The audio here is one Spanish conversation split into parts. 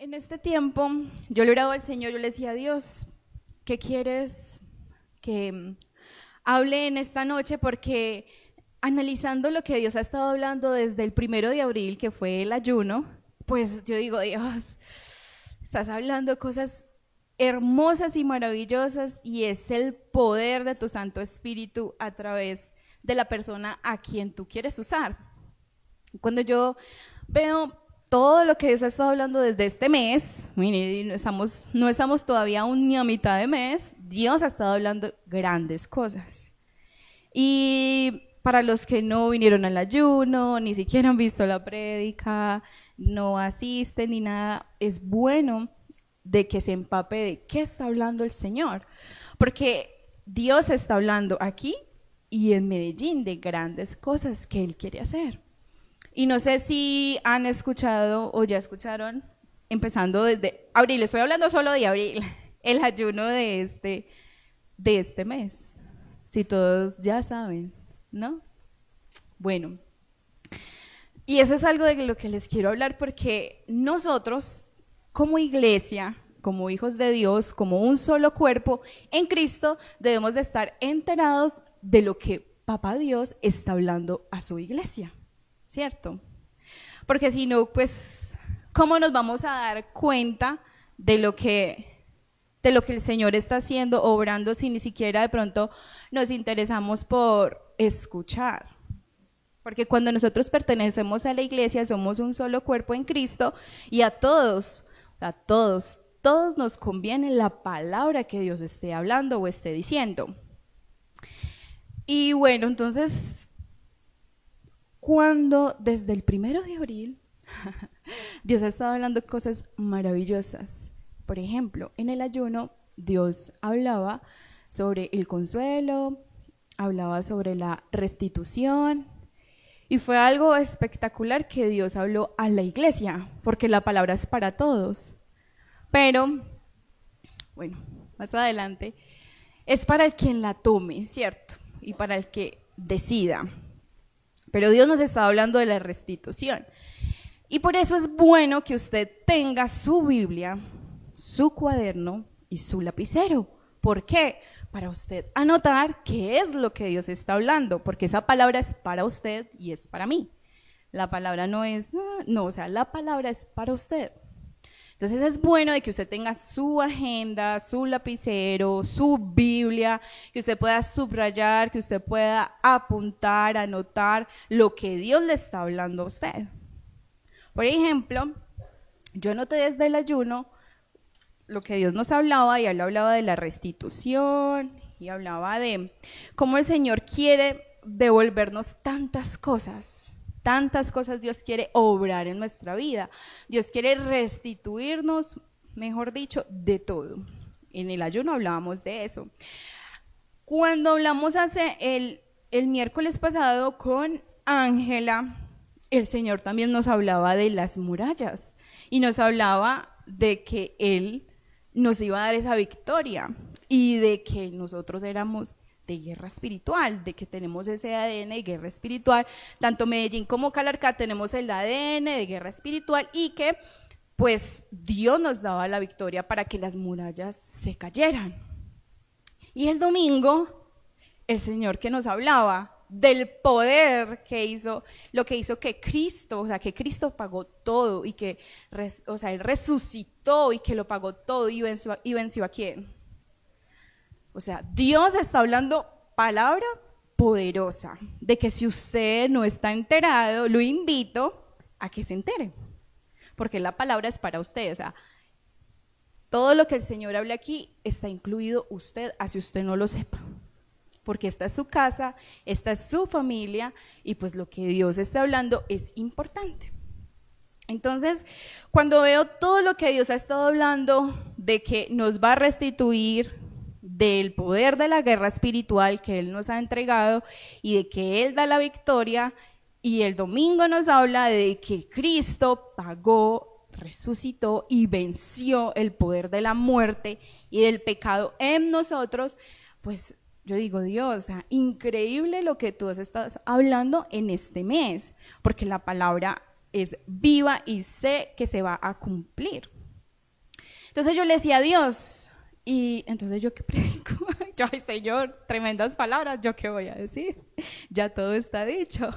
En este tiempo, yo le oraba al Señor, yo le decía, Dios, ¿qué quieres que hable en esta noche? Porque analizando lo que Dios ha estado hablando desde el 1 de abril, que fue el ayuno, pues yo digo, Dios, estás hablando cosas hermosas y maravillosas y es el poder de tu Santo Espíritu a través de la persona a quien tú quieres usar. Cuando yo veo todo lo que Dios ha estado hablando desde este mes, mire, no estamos todavía aún ni a mitad de mes, Dios ha estado hablando grandes cosas. Y para los que no vinieron al ayuno, ni siquiera han visto la prédica, no asisten ni nada, es bueno de que se empape de qué está hablando el Señor, porque Dios está hablando aquí y en Medellín de grandes cosas que Él quiere hacer. Y no sé si han escuchado o ya escucharon, empezando desde abril, estoy hablando solo de abril, el ayuno de este mes. Si todos ya saben, ¿no? Bueno, y eso es algo de lo que les quiero hablar porque nosotros, como iglesia, como hijos de Dios, como un solo cuerpo en Cristo, debemos de estar enterados de lo que Papá Dios está hablando a su iglesia. ¿Cierto? Porque si no, pues, ¿cómo nos vamos a dar cuenta de lo que el Señor está haciendo, obrando, si ni siquiera de pronto nos interesamos por escuchar? Porque cuando nosotros pertenecemos a la iglesia, somos un solo cuerpo en Cristo y a todos nos conviene la palabra que Dios esté hablando o esté diciendo. Y bueno, entonces, cuando desde el 1 de abril Dios ha estado hablando cosas maravillosas. Por ejemplo, en el ayuno Dios hablaba sobre el consuelo, hablaba sobre la restitución y fue algo espectacular que Dios habló a la iglesia, porque la palabra es para todos. Pero, bueno, más adelante, es para el quien la tome, ¿cierto? Y para el que decida. Pero Dios nos está hablando de la restitución. Y por eso es bueno que usted tenga su Biblia, su cuaderno y su lapicero. ¿Por qué? Para usted anotar qué es lo que Dios está hablando, porque esa palabra es para usted y es para mí. La palabra la palabra es para usted. Entonces es bueno de que usted tenga su agenda, su lapicero, su Biblia, que usted pueda subrayar, que usted pueda apuntar, anotar lo que Dios le está hablando a usted. Por ejemplo, yo anoté desde el ayuno lo que Dios nos hablaba y Él hablaba de la restitución y hablaba de cómo el Señor quiere devolvernos tantas cosas Dios quiere obrar en nuestra vida. Dios quiere restituirnos, mejor dicho, de todo. En el ayuno hablábamos de eso. Cuando hablamos el miércoles pasado con Ángela, el Señor también nos hablaba de las murallas y nos hablaba de que Él nos iba a dar esa victoria y de que nosotros éramos de guerra espiritual, de que tenemos ese ADN de guerra espiritual, tanto Medellín como Calarcá tenemos el ADN de guerra espiritual y que pues Dios nos daba la victoria para que las murallas se cayeran. Y el domingo, el Señor que nos hablaba del poder que hizo, lo que hizo que Cristo, que Cristo pagó todo y que, Él resucitó y que lo pagó todo y venció ¿a quién? Dios está hablando palabra poderosa, de que si usted no está enterado, lo invito a que se entere, porque la palabra es para usted, todo lo que el Señor habla aquí está incluido usted, así usted no lo sepa, porque esta es su casa, esta es su familia, y pues lo que Dios está hablando es importante. Entonces, cuando veo todo lo que Dios ha estado hablando, de que nos va a restituir, del poder de la guerra espiritual que Él nos ha entregado y de que Él da la victoria, y el domingo nos habla de que Cristo pagó, resucitó y venció el poder de la muerte y del pecado en nosotros, pues yo digo, Dios, increíble lo que tú estás hablando en este mes, porque la palabra es viva y sé que se va a cumplir. Entonces yo le decía a Dios, y entonces yo qué predico, yo, ay Señor, tremendas palabras, yo qué voy a decir, ya todo está dicho.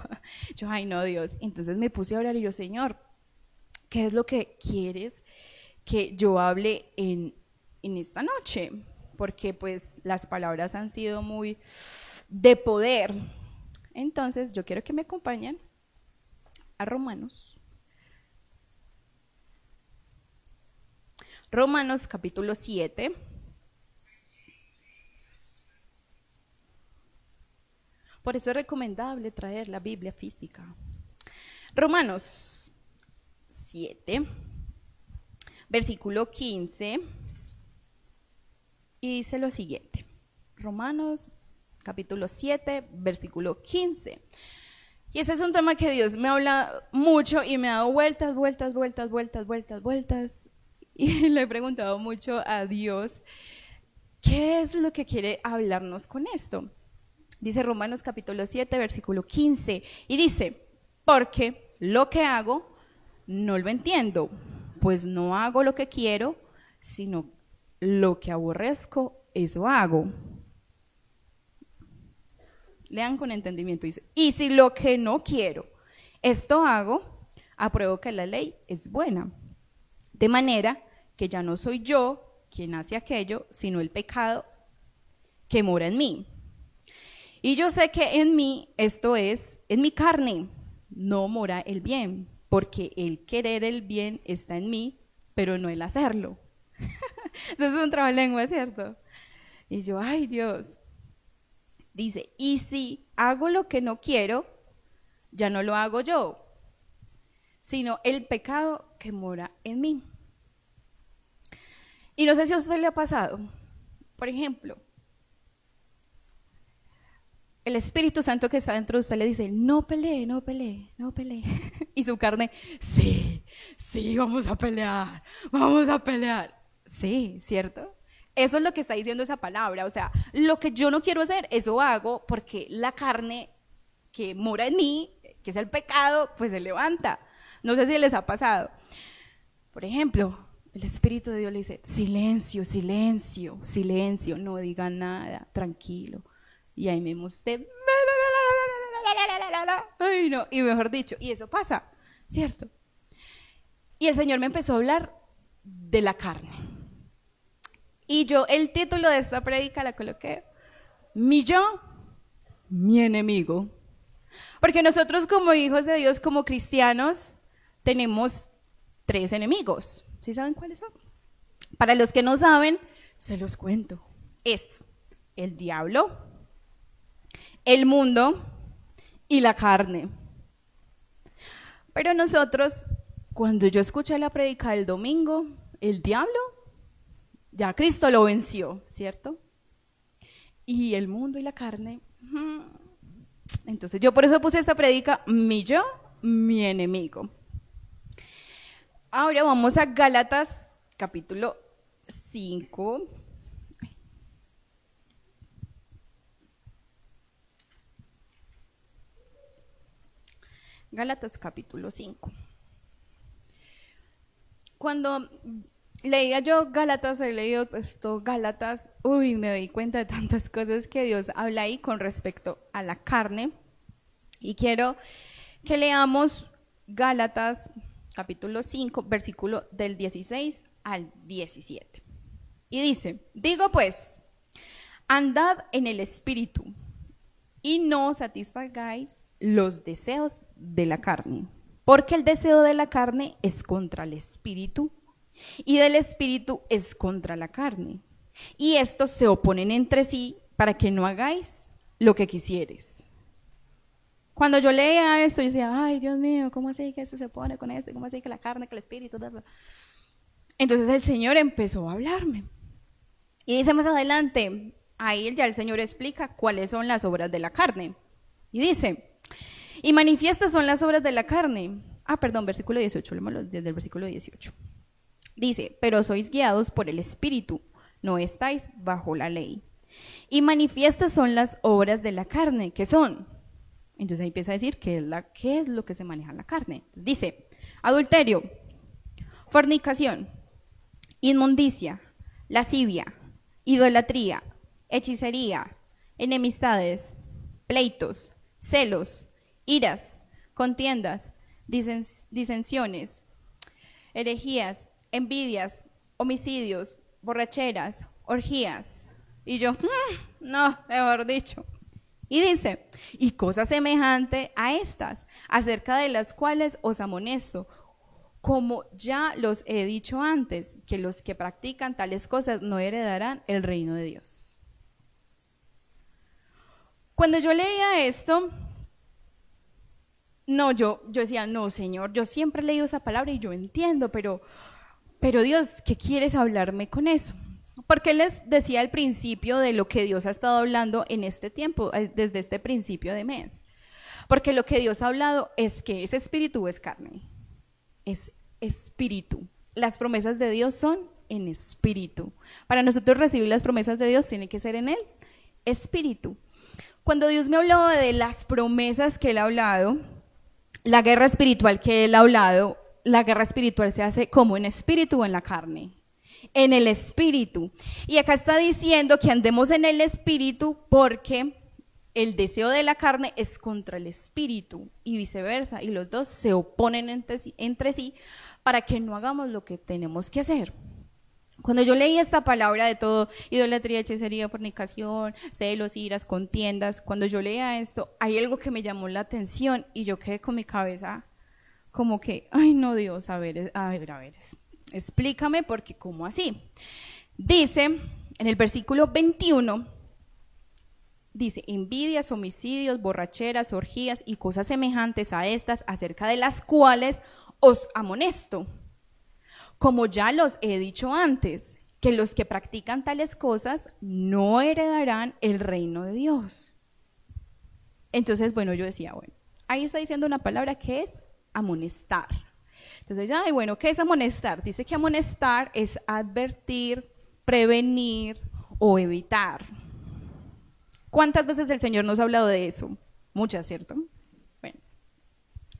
Yo, ay no Dios, entonces me puse a orar y yo, Señor, ¿qué es lo que quieres que yo hable en esta noche? Porque pues las palabras han sido muy de poder. Entonces yo quiero que me acompañen a Romanos. Romanos capítulo 7. Por eso es recomendable traer la Biblia física. Romanos 7, versículo 15, y dice lo siguiente. Romanos capítulo 7, versículo 15. Y ese es un tema que Dios me habla mucho y me ha dado vueltas. Y le he preguntado mucho a Dios, ¿qué es lo que quiere hablarnos con esto? Dice Romanos capítulo 7, versículo 15, y dice, porque lo que hago no lo entiendo, pues no hago lo que quiero, sino lo que aborrezco, eso hago. Lean con entendimiento, dice, y si lo que no quiero, esto hago, apruebo que la ley es buena. De manera que ya no soy yo quien hace aquello, sino el pecado que mora en mí. Y yo sé que en mí, esto es, en mi carne, no mora el bien, porque el querer el bien está en mí, pero no el hacerlo. Eso es un trabalengua, ¿cierto? Y yo, ay Dios. Dice, y si hago lo que no quiero, ya no lo hago yo, sino el pecado que mora en mí. Y no sé si a usted le ha pasado, por ejemplo, el Espíritu Santo que está dentro de usted le dice, no pelee, no pelee, no pelee. Y su carne, sí, vamos a pelear. Sí, ¿cierto? Eso es lo que está diciendo esa palabra. O sea, lo que yo no quiero hacer, eso hago porque la carne que mora en mí, que es el pecado, pues se levanta. No sé si les ha pasado. Por ejemplo, el Espíritu de Dios le dice, silencio, silencio, silencio, no diga nada, tranquilo. Y ahí mismo usted, ay no, y mejor dicho, y eso pasa, ¿cierto? Y el Señor me empezó a hablar de la carne. Y yo el título de esta prédica la coloqué, mi yo, mi enemigo. Porque nosotros como hijos de Dios, como cristianos, tenemos 3 enemigos. ¿Sí saben cuáles son? Para los que no saben, se los cuento. Es el diablo, el mundo y la carne. Pero nosotros, cuando yo escuché la prédica del domingo, el diablo, ya Cristo lo venció, ¿cierto? Y el mundo y la carne, entonces yo por eso puse esta prédica, mi yo, mi enemigo. Ahora vamos a Gálatas capítulo 5. Gálatas capítulo 5. Cuando leía yo Gálatas, he leído esto, Gálatas, me doy cuenta de tantas cosas que Dios habla ahí con respecto a la carne. Y quiero que leamos Gálatas capítulo 5, versículo del 16 al 17. Y dice, digo pues, andad en el Espíritu y no satisfagáis los deseos de la carne, porque el deseo de la carne es contra el Espíritu y del Espíritu es contra la carne. Y estos se oponen entre sí para que no hagáis lo que quisieres. Cuando yo leía esto, yo decía, ay, Dios mío, ¿cómo así que esto se opone con esto? ¿Cómo así que la carne, que el Espíritu? Entonces el Señor empezó a hablarme. Y dice más adelante, ahí ya el Señor explica cuáles son las obras de la carne. Y dice, y manifiestas son las obras de la carne. Versículo 18, leámoslo desde el versículo 18. Dice, pero sois guiados por el Espíritu, no estáis bajo la ley. Y manifiestas son las obras de la carne, ¿qué son? Entonces ahí empieza a decir qué es lo que se maneja en la carne. Entonces dice, adulterio, fornicación, inmundicia, lascivia, idolatría, hechicería, enemistades, pleitos, celos, iras, contiendas, disensiones, herejías, envidias, homicidios, borracheras, orgías. Y yo, no, mejor dicho. Y dice, y cosa semejante a estas, acerca de las cuales os amonesto, como ya los he dicho antes, que los que practican tales cosas no heredarán el reino de Dios. Cuando yo leía esto, yo decía, no, Señor, yo siempre he leído esa palabra y yo entiendo, pero Dios, ¿qué quieres hablarme con eso? Porque les decía al principio de lo que Dios ha estado hablando en este tiempo, desde este principio de mes. Porque lo que Dios ha hablado es que es espíritu o es carne. Es espíritu. Las promesas de Dios son en espíritu. Para nosotros recibir las promesas de Dios tiene que ser en el espíritu. Cuando Dios me hablaba de las promesas que Él ha hablado, la guerra espiritual que Él ha hablado, la guerra espiritual se hace como en espíritu o en la carne. En el espíritu. Y acá está diciendo que andemos en el espíritu porque el deseo de la carne es contra el espíritu y viceversa, y los dos se oponen entre sí para que no hagamos lo que tenemos que hacer. Cuando yo leí esta palabra de todo, idolatría, hechicería, fornicación, celos, iras, contiendas, cuando yo leía esto, hay algo que me llamó la atención y yo quedé con mi cabeza como que, ay no Dios, a ver, explícame porque ¿cómo así? Dice en el versículo 21, dice, envidias, homicidios, borracheras, orgías y cosas semejantes a estas, acerca de las cuales os amonesto, como ya los he dicho antes, que los que practican tales cosas no heredarán el reino de Dios. Entonces, bueno, yo decía, bueno, ahí está diciendo una palabra que es amonestar. Entonces, ay, bueno, ¿qué es amonestar? Dice que amonestar es advertir, prevenir o evitar. ¿Cuántas veces el Señor nos ha hablado de eso? Muchas, ¿cierto?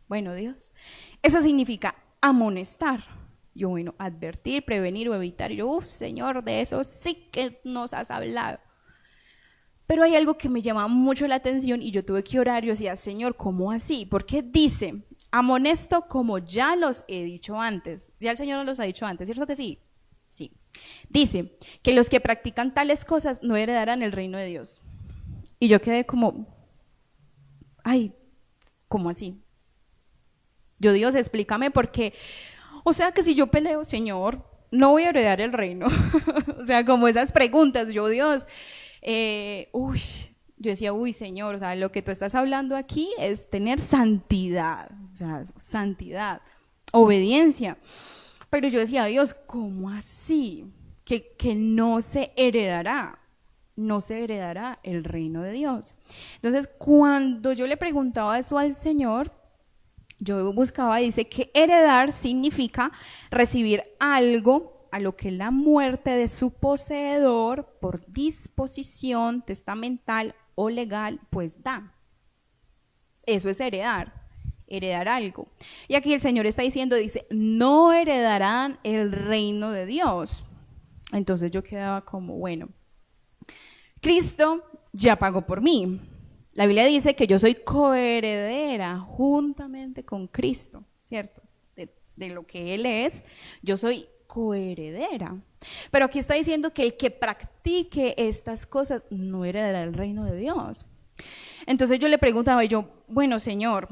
Bueno, Dios. Eso significa amonestar. Yo, bueno, advertir, prevenir o evitar. Y yo, Señor, de eso sí que nos has hablado. Pero hay algo que me llama mucho la atención y yo tuve que orar. Yo decía, Señor, ¿cómo así? Porque dice, amonesto como ya los he dicho antes. Ya el Señor nos los ha dicho antes, ¿cierto que sí? Sí. Dice que los que practican tales cosas no heredarán el reino de Dios. Y yo quedé como, ay, ¿cómo así? Yo, Dios, explícame porque, o sea que si yo peleo, Señor, no voy a heredar el reino. O sea, como esas preguntas, yo, Dios, yo decía, Señor, o sea, lo que tú estás hablando aquí es tener santidad, o sea, santidad, obediencia. Pero yo decía, Dios, ¿cómo así? Que no se heredará. No se heredará el reino de Dios. Entonces, cuando yo le preguntaba eso al Señor, yo buscaba, dice que heredar significa recibir algo a lo que la muerte de su poseedor por disposición testamental o legal pues da. Eso es heredar algo. Y aquí el Señor está diciendo, dice, no heredarán el reino de Dios. Entonces yo quedaba como, bueno, Cristo ya pagó por mí. La Biblia dice que yo soy coheredera juntamente con Cristo, ¿cierto? De lo que Él es, yo soy coheredera. Pero aquí está diciendo que el que practique estas cosas no heredará el reino de Dios. Entonces yo le preguntaba, bueno, Señor,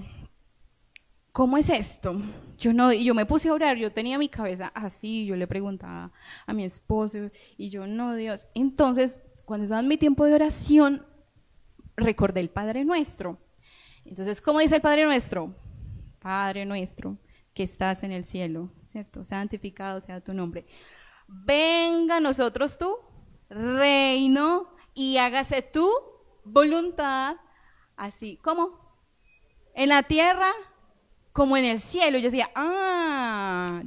¿cómo es esto? Yo me puse a orar, yo tenía mi cabeza así, yo le preguntaba a mi esposo y yo, no, Dios. Entonces, cuando estaba en mi tiempo de oración, recordé el Padre Nuestro. Entonces, ¿cómo dice el Padre Nuestro? Padre nuestro, que estás en el cielo, ¿cierto? Santificado sea tu nombre. Venga a nosotros tu reino y hágase tu voluntad, así como en la tierra como en el cielo. Yo decía,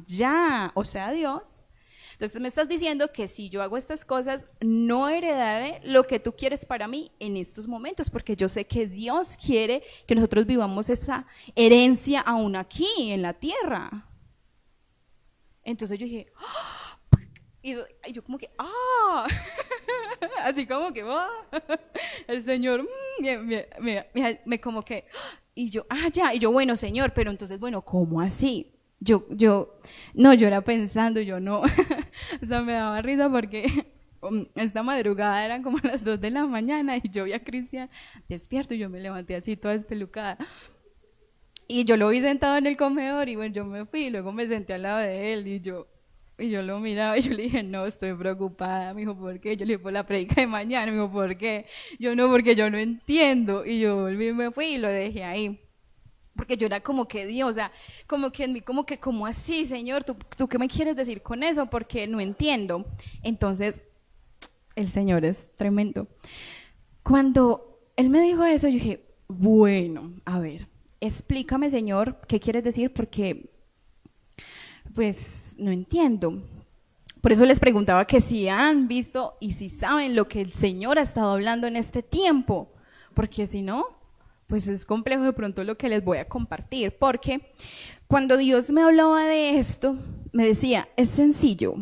ya, o sea, Dios. Entonces me estás diciendo que si yo hago estas cosas, no heredaré lo que tú quieres para mí en estos momentos, porque yo sé que Dios quiere que nosotros vivamos esa herencia aún aquí, en la tierra. Entonces yo dije, y yo como que, ¡ah! Así como que, ¡ah! El Señor me como que, y yo, ¡ah, ya! Y yo, bueno, Señor, pero entonces, bueno, ¿cómo así? No, yo era pensando, yo no, o sea, me daba risa porque esta madrugada eran como las 2 de la mañana y yo vi a Cristian despierto y yo me levanté así toda espelucada. Y yo lo vi sentado en el comedor y bueno, yo me fui y luego me senté al lado de él y yo lo miraba y yo le dije, no, estoy preocupada. Me dijo, ¿por qué? Yo le dije, por la predica de mañana. Me dijo, ¿por qué? Yo no, porque yo no entiendo. Y yo volví y me fui y lo dejé ahí. Porque yo era como que Dios, o sea, como que en mí, como que, ¿cómo así, Señor? ¿Tú qué me quieres decir con eso? Porque no entiendo. Entonces, el Señor es tremendo. Cuando Él me dijo eso, yo dije, bueno, a ver, explícame, Señor, ¿qué quieres decir? Porque, pues, no entiendo. Por eso les preguntaba que si han visto y si saben lo que el Señor ha estado hablando en este tiempo, porque si no, pues es complejo de pronto lo que les voy a compartir, porque cuando Dios me hablaba de esto, me decía, es sencillo,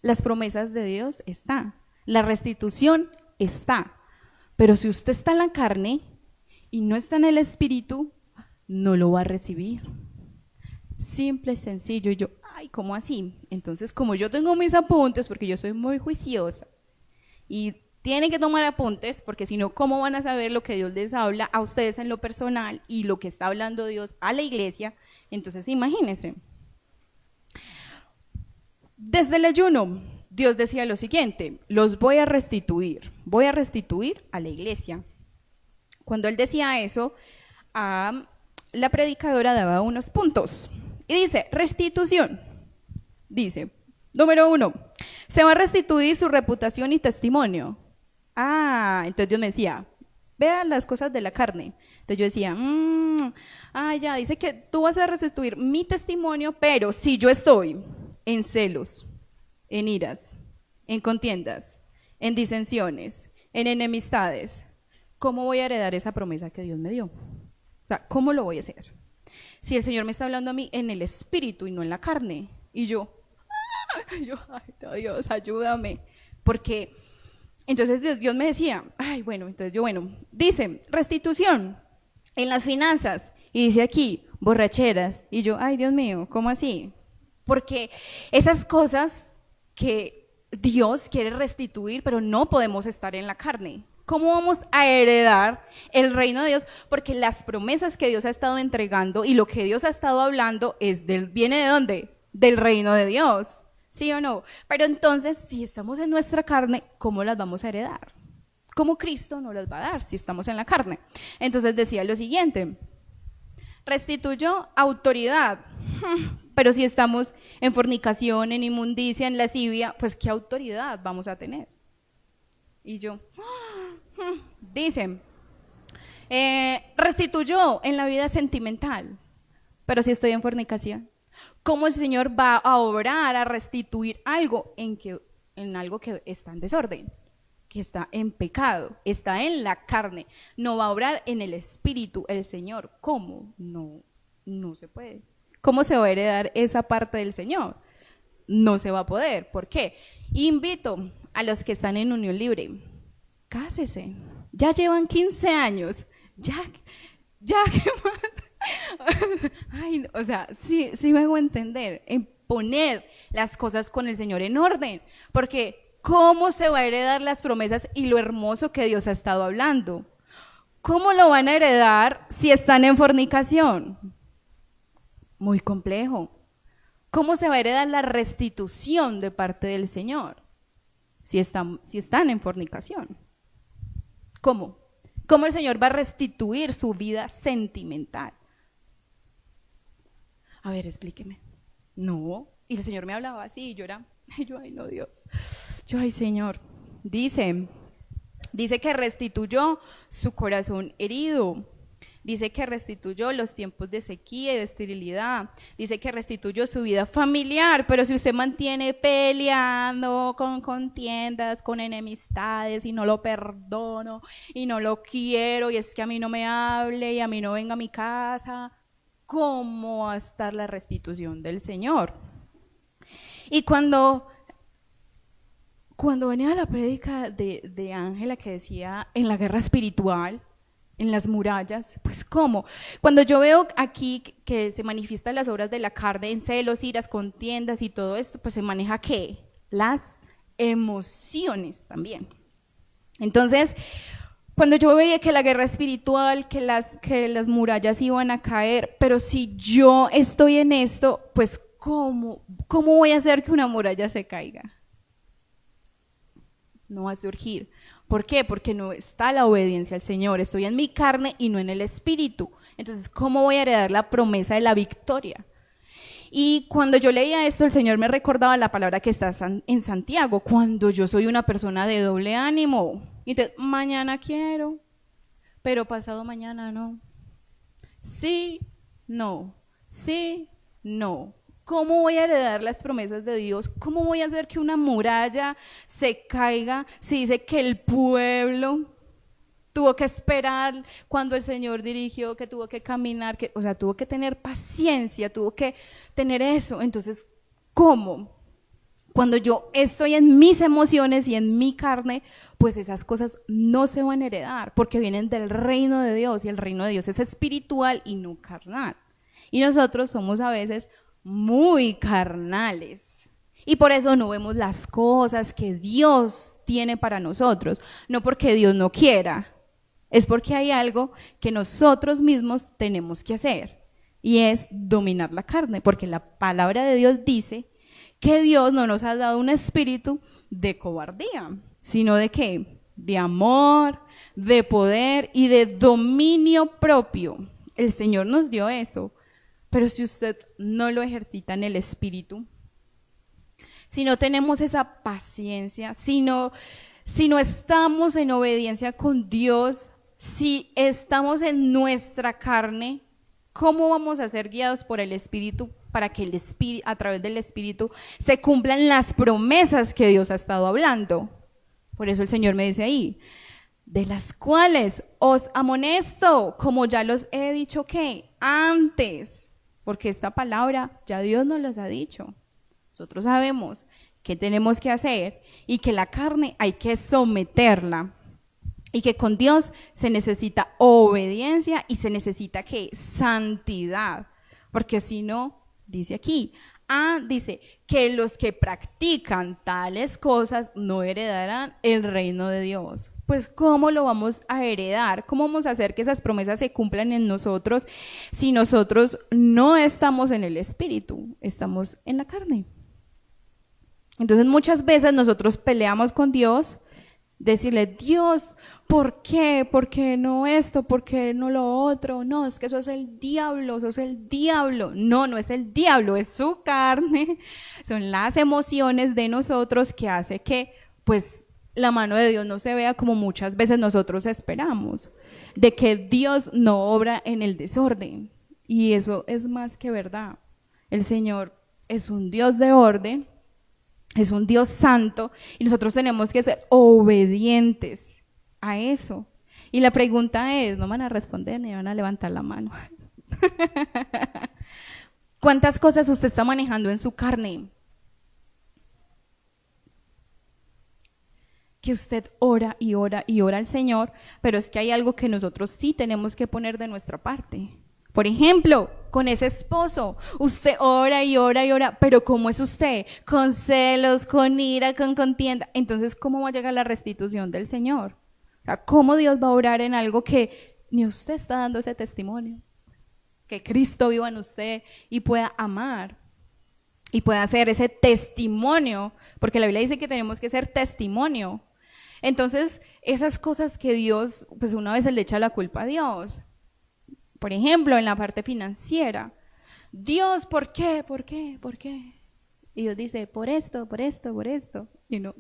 las promesas de Dios están, la restitución está, pero si usted está en la carne y no está en el espíritu, no lo va a recibir. Simple y sencillo. Y yo, ay, ¿cómo así? Entonces, como yo tengo mis apuntes, porque yo soy muy juiciosa, y tienen que tomar apuntes, porque si no, ¿cómo van a saber lo que Dios les habla a ustedes en lo personal y lo que está hablando Dios a la iglesia? Entonces, imagínense. Desde el ayuno, Dios decía lo siguiente, los voy a restituir a la iglesia. Cuando Él decía eso, la predicadora daba unos puntos. Y dice, restitución. Dice, número 1, se va a restituir su reputación y testimonio. Entonces Dios me decía, vean las cosas de la carne. Entonces yo decía, ya, dice que tú vas a restituir mi testimonio, pero si yo estoy en celos, en iras, en contiendas, en disensiones, en enemistades, ¿cómo voy a heredar esa promesa que Dios me dio? O sea, ¿cómo lo voy a hacer? Si el Señor me está hablando a mí en el espíritu y no en la carne, y yo, ay, Dios, ayúdame, porque entonces Dios me decía, dice, restitución en las finanzas, y dice aquí, borracheras, y yo, ay, Dios mío, ¿cómo así? Porque esas cosas que Dios quiere restituir, pero no podemos estar en la carne. ¿Cómo vamos a heredar el reino de Dios? Porque las promesas que Dios ha estado entregando y lo que Dios ha estado hablando viene ¿de dónde? Del reino de Dios, ¿sí o no? Pero entonces, si estamos en nuestra carne, ¿cómo las vamos a heredar? ¿Cómo Cristo nos las va a dar si estamos en la carne? Entonces decía lo siguiente, restituyó autoridad, pero si estamos en fornicación, en inmundicia, en lascivia, pues ¿qué autoridad vamos a tener? Y yo, dice, restituyó en la vida sentimental, pero si estoy en fornicación, ¿cómo el Señor va a obrar, a restituir algo en algo que está en desorden, que está en pecado, está en la carne? No va a obrar en el espíritu el Señor. ¿Cómo? No se puede. ¿Cómo se va a heredar esa parte del Señor? No se va a poder. ¿Por qué? Invito a los que están en unión libre, cásese. Ya llevan 15 años. Ya, ¿qué más? Ay, o sea, sí me hago entender, en poner las cosas con el Señor en orden, porque ¿cómo se va a heredar las promesas y lo hermoso que Dios ha estado hablando? ¿Cómo lo van a heredar si están en fornicación? Muy complejo. ¿Cómo se va a heredar la restitución de parte del Señor si están en fornicación? ¿Cómo? ¿Cómo el Señor va a restituir su vida sentimental? A ver, explíqueme. No. Y el Señor me hablaba así y yo era, ay no, Dios. Ay, Señor. Dice que restituyó su corazón herido. Dice que restituyó los tiempos de sequía y de esterilidad. Dice que restituyó su vida familiar. Pero si usted mantiene peleando con contiendas, con enemistades, y no lo perdono, y no lo quiero, y es que a mí no me hable, y a mí no venga a mi casa, ¿cómo va a estar la restitución del Señor? Y cuando venía la prédica de Ángela que decía en la guerra espiritual, en las murallas, pues ¿cómo? Cuando yo veo aquí que se manifiestan las obras de la carne en celos, iras, contiendas y todo esto, pues se maneja ¿qué? Las emociones también. Entonces, cuando yo veía que la guerra espiritual, que las murallas iban a caer, pero si yo estoy en esto, pues ¿cómo voy a hacer que una muralla se caiga? No va a surgir. ¿Por qué? Porque no está la obediencia al Señor, estoy en mi carne y no en el espíritu. Entonces, ¿cómo voy a heredar la promesa de la victoria? Y cuando yo leía esto, el Señor me recordaba la palabra que está en Santiago, cuando yo soy una persona de doble ánimo. Entonces, mañana quiero, pero pasado mañana no. Sí, no, sí, no. ¿Cómo voy a heredar las promesas de Dios? ¿Cómo voy a hacer que una muralla se caiga si dice que el pueblo tuvo que esperar cuando el Señor dirigió, que tuvo que caminar, o sea, tuvo que tener paciencia, tuvo que tener eso? Entonces, ¿cómo? Cuando yo estoy en mis emociones y en mi carne, pues esas cosas no se van a heredar, porque vienen del reino de Dios, y el reino de Dios es espiritual y no carnal. Y nosotros somos a veces muy carnales. Y por eso no vemos las cosas que Dios tiene para nosotros. No porque Dios no quiera, es porque hay algo que nosotros mismos tenemos que hacer. Y es dominar la carne, porque la palabra de Dios dice que Dios no nos ha dado un espíritu de cobardía, sino de ¿qué? De amor, de poder y de dominio propio. El Señor nos dio eso. Pero si usted no lo ejercita en el espíritu, si no tenemos esa paciencia, si no estamos en obediencia con Dios, si estamos en nuestra carne, ¿cómo vamos a ser guiados por el espíritu para que a través del espíritu se cumplan las promesas que Dios ha estado hablando? Por eso el Señor me dice ahí, de las cuales os amonesto, como ya los he dicho que antes. Porque esta palabra ya Dios nos las ha dicho. Nosotros sabemos qué tenemos que hacer y que la carne hay que someterla. Y que con Dios se necesita obediencia y se necesita ¿qué? Santidad. Porque si no, dice aquí, dice que los que practican tales cosas no heredarán el reino de Dios. Pues ¿cómo lo vamos a heredar? ¿Cómo vamos a hacer que esas promesas se cumplan en nosotros si nosotros no estamos en el espíritu, estamos en la carne? Entonces muchas veces nosotros peleamos con Dios, decirle, Dios, ¿por qué? ¿Por qué no esto? ¿Por qué no lo otro? No, es que eso es el diablo, eso es el diablo. No, no es el diablo, es su carne, son las emociones de nosotros que hace que, pues, la mano de Dios no se vea como muchas veces nosotros esperamos, de que Dios no obra en el desorden. Y eso es más que verdad. El Señor es un Dios de orden, es un Dios santo, y nosotros tenemos que ser obedientes a eso. Y la pregunta es, no van a responder ni van a levantar la mano. ¿Cuántas cosas usted está manejando en su carne? Que usted ora y ora y ora al Señor, pero es que hay algo que nosotros sí tenemos que poner de nuestra parte. Por ejemplo, con ese esposo, usted ora y ora y ora, pero ¿cómo es usted? Con celos, con ira, con contienda. Entonces, ¿cómo va a llegar la restitución del Señor? O sea, ¿cómo Dios va a orar en algo que ni usted está dando ese testimonio? Que Cristo viva en usted y pueda amar y pueda hacer ese testimonio, porque la Biblia dice que tenemos que ser testimonio. Entonces, esas cosas que Dios, pues una vez le echa la culpa a Dios. Por ejemplo, en la parte financiera. Dios, ¿por qué? ¿Por qué? ¿Por qué? Y Dios dice, por esto, por esto, por esto. Y no.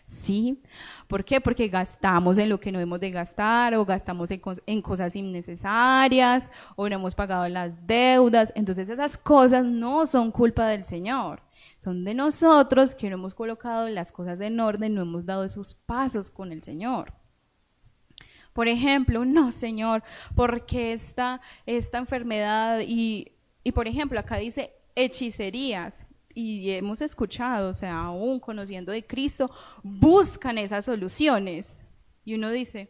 Sí. ¿Por qué? Porque gastamos en lo que no hemos de gastar, o gastamos en cosas innecesarias, o no hemos pagado las deudas. Entonces, esas cosas no son culpa del Señor. Son de nosotros que no hemos colocado las cosas en orden, no hemos dado esos pasos con el Señor. Por ejemplo, no, Señor, porque esta enfermedad y por ejemplo, acá dice hechicerías, y hemos escuchado, o sea, aún conociendo de Cristo, buscan esas soluciones. Y uno dice,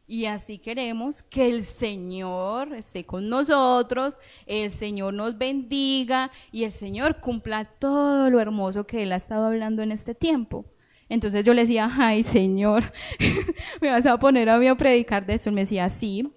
y así queremos que el Señor esté con nosotros, el Señor nos bendiga y el Señor cumpla todo lo hermoso que Él ha estado hablando en este tiempo. Entonces yo le decía, ay Señor, me vas a poner a mí a predicar de esto. Él me decía, sí.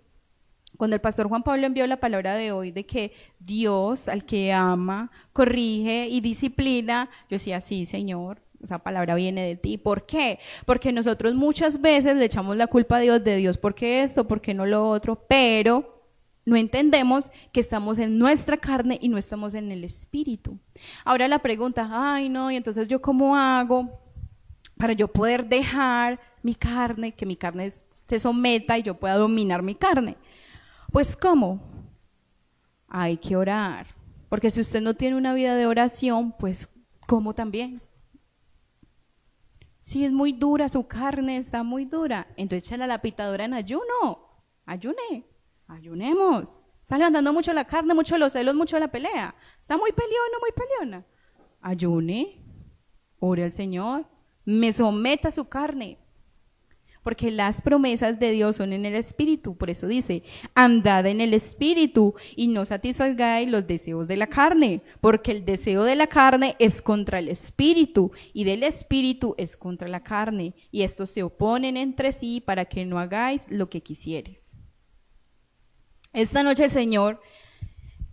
Cuando el pastor Juan Pablo envió la palabra de hoy de que Dios al que ama, corrige y disciplina, yo decía, sí Señor, esa palabra viene de ti. ¿Por qué? Porque nosotros muchas veces le echamos la culpa a Dios de Dios, ¿por qué esto? ¿Por qué no lo otro? Pero no entendemos que estamos en nuestra carne y no estamos en el espíritu. Ahora la pregunta, ay no, y entonces yo ¿cómo hago para yo poder dejar mi carne, que mi carne se someta y yo pueda dominar mi carne? Pues ¿cómo? Hay que orar, porque si usted no tiene una vida de oración, pues ¿cómo también? Si es muy dura, su carne está muy dura, entonces échale a la pitadora en ayuno, ayunemos. Está levantando mucho la carne, mucho los celos, mucho la pelea, está muy peleona, ayune, ore al Señor, me someta a su carne, porque las promesas de Dios son en el Espíritu. Por eso dice, andad en el Espíritu y no satisfagáis los deseos de la carne, porque el deseo de la carne es contra el Espíritu y del Espíritu es contra la carne, y estos se oponen entre sí para que no hagáis lo que quisieres. Esta noche el Señor,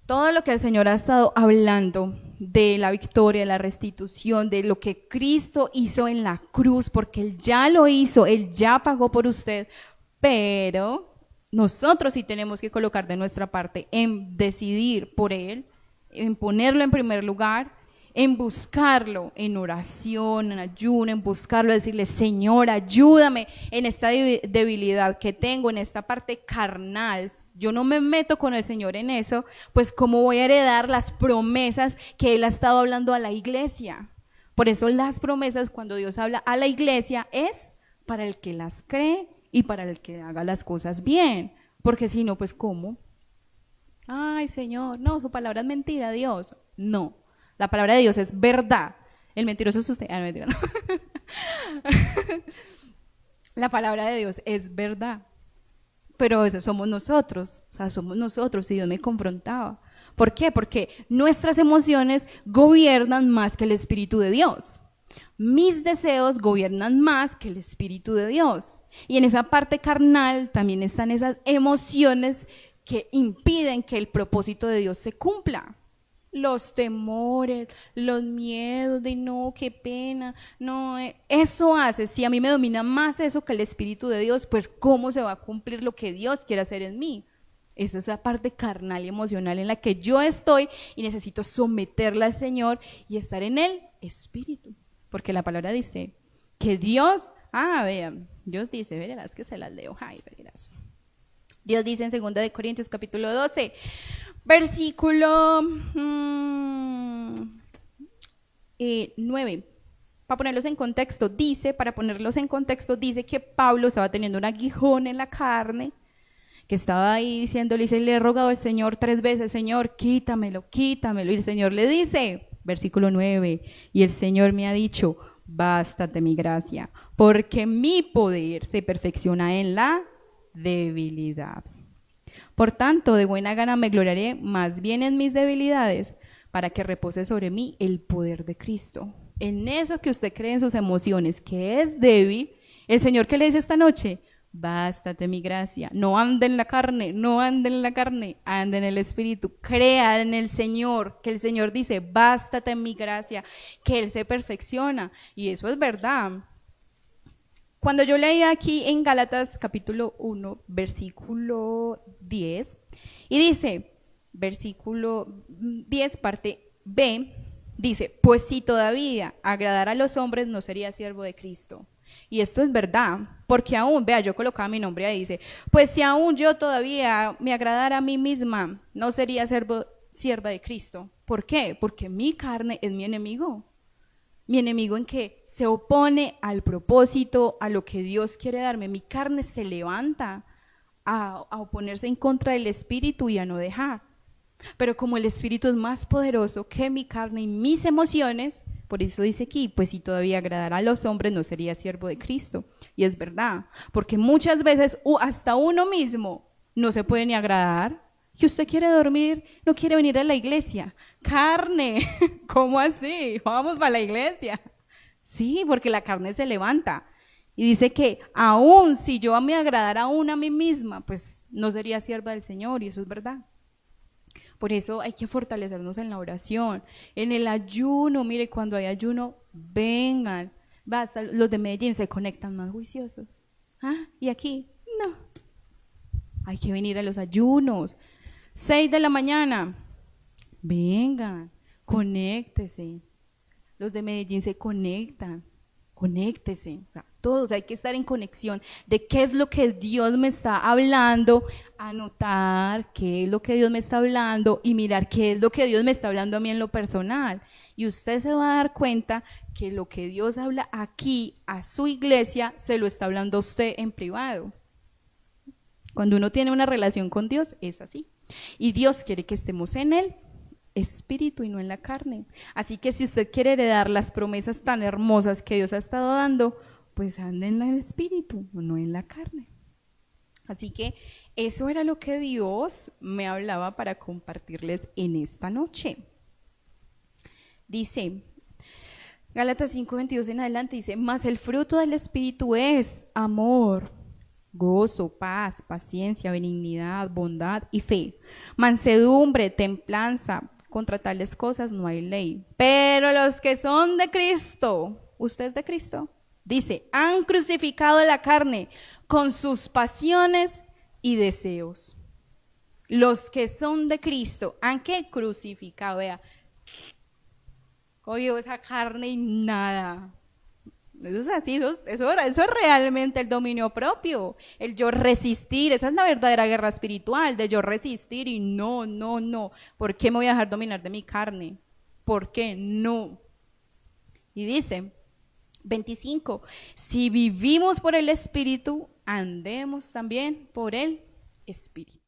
todo lo que el Señor ha estado hablando de la victoria, la restitución, de lo que Cristo hizo en la cruz, porque Él ya lo hizo, Él ya pagó por usted, pero nosotros sí tenemos que colocar de nuestra parte en decidir por Él, en ponerlo en primer lugar, en buscarlo en oración, en ayuno, en buscarlo, decirle, Señor, ayúdame en esta debilidad que tengo, en esta parte carnal. Yo no me meto con el Señor en eso, pues ¿cómo voy a heredar las promesas que Él ha estado hablando a la iglesia? Por eso las promesas, cuando Dios habla a la iglesia, es para el que las cree y para el que haga las cosas bien, porque si no, pues ¿cómo? Ay, Señor, no, su palabra es mentira, Dios. No. La palabra de Dios es verdad. El mentiroso es usted. Ah, no, mentira, no. La palabra de Dios es verdad. Pero eso somos nosotros. O sea, somos nosotros. Y Dios me confrontaba. ¿Por qué? Porque nuestras emociones gobiernan más que el Espíritu de Dios. Mis deseos gobiernan más que el Espíritu de Dios. Y en esa parte carnal también están esas emociones que impiden que el propósito de Dios se cumpla. Los temores, los miedos de no, qué pena, no, eso hace, si a mí me domina más eso que el Espíritu de Dios, pues ¿cómo se va a cumplir lo que Dios quiere hacer en mí? Esa es la parte carnal y emocional en la que yo estoy y necesito someterla al Señor y estar en el Espíritu, porque la palabra dice que Dios, vean, Dios dice, verás que se las leo, verás. Dios dice en 2 de Corintios capítulo 12, versículo 9, para ponerlos en contexto, dice que Pablo estaba teniendo un aguijón en la carne, que estaba ahí diciéndole, le he rogado al Señor 3 veces, Señor, quítamelo, y el Señor le dice, versículo 9, y el Señor me ha dicho, bástate mi gracia, porque mi poder se perfecciona en la debilidad. Por tanto, de buena gana me gloriaré más bien en mis debilidades, para que repose sobre mí el poder de Cristo. En eso que usted cree en sus emociones, que es débil, el Señor que le dice esta noche, bástate mi gracia, no ande en la carne, ande en el Espíritu, crea en el Señor, que el Señor dice, bástate en mi gracia, que Él se perfecciona, y eso es verdad. Cuando yo leía aquí en Gálatas capítulo 1, versículo 10, y dice, versículo 10, parte B, dice, pues si todavía agradara a los hombres no sería siervo de Cristo. Y esto es verdad, porque aún, vea, yo colocaba mi nombre ahí, dice, pues si aún yo todavía me agradara a mí misma, no sería sierva de Cristo. ¿Por qué? Porque mi carne es mi enemigo. Mi enemigo en que se opone al propósito, a lo que Dios quiere darme. Mi carne se levanta a oponerse en contra del Espíritu y a no dejar. Pero como el Espíritu es más poderoso que mi carne y mis emociones, por eso dice aquí, pues si todavía agradara a los hombres no sería siervo de Cristo. Y es verdad, porque muchas veces hasta uno mismo no se puede ni agradar. Y usted quiere dormir, no quiere venir a la iglesia. Carne, ¿cómo así? Vamos para la iglesia. Sí, porque la carne se levanta. Y dice que aún si yo me agradara aún a mí misma, pues no sería sierva del Señor, y eso es verdad. Por eso hay que fortalecernos en la oración, en el ayuno. Mire, cuando hay ayuno, vengan. Basta, los de Medellín se conectan más juiciosos. ¿Ah? ¿Y aquí? No. Hay que venir a los ayunos. 6 de la mañana. Vengan, conéctese. Los de Medellín se conectan. Conéctese. O sea, todos hay que estar en conexión de qué es lo que Dios me está hablando, anotar qué es lo que Dios me está hablando y mirar qué es lo que Dios me está hablando a mí en lo personal. Y usted se va a dar cuenta que lo que Dios habla aquí a su iglesia se lo está hablando a usted en privado. Cuando uno tiene una relación con Dios es así. Y Dios quiere que estemos en el espíritu y no en la carne. Así que si usted quiere heredar las promesas tan hermosas que Dios ha estado dando, pues ande en el espíritu, no en la carne. Así que eso era lo que Dios me hablaba para compartirles en esta noche. Dice, Gálatas 5:22 en adelante, dice, mas el fruto del espíritu es amor, gozo, paz, paciencia, benignidad, bondad y fe, mansedumbre, templanza. Contra tales cosas no hay ley. Pero los que son de Cristo, ¿usted es de Cristo? Dice, han crucificado la carne con sus pasiones y deseos. Los que son de Cristo, ¿han qué? Crucificado, vea. Cogió esa carne y nada. Eso es así, eso es realmente el dominio propio, el yo resistir. Esa es la verdadera guerra espiritual, de yo resistir y no. ¿Por qué me voy a dejar dominar de mi carne? ¿Por qué no? Y dice, 25, si vivimos por el Espíritu, andemos también por el Espíritu.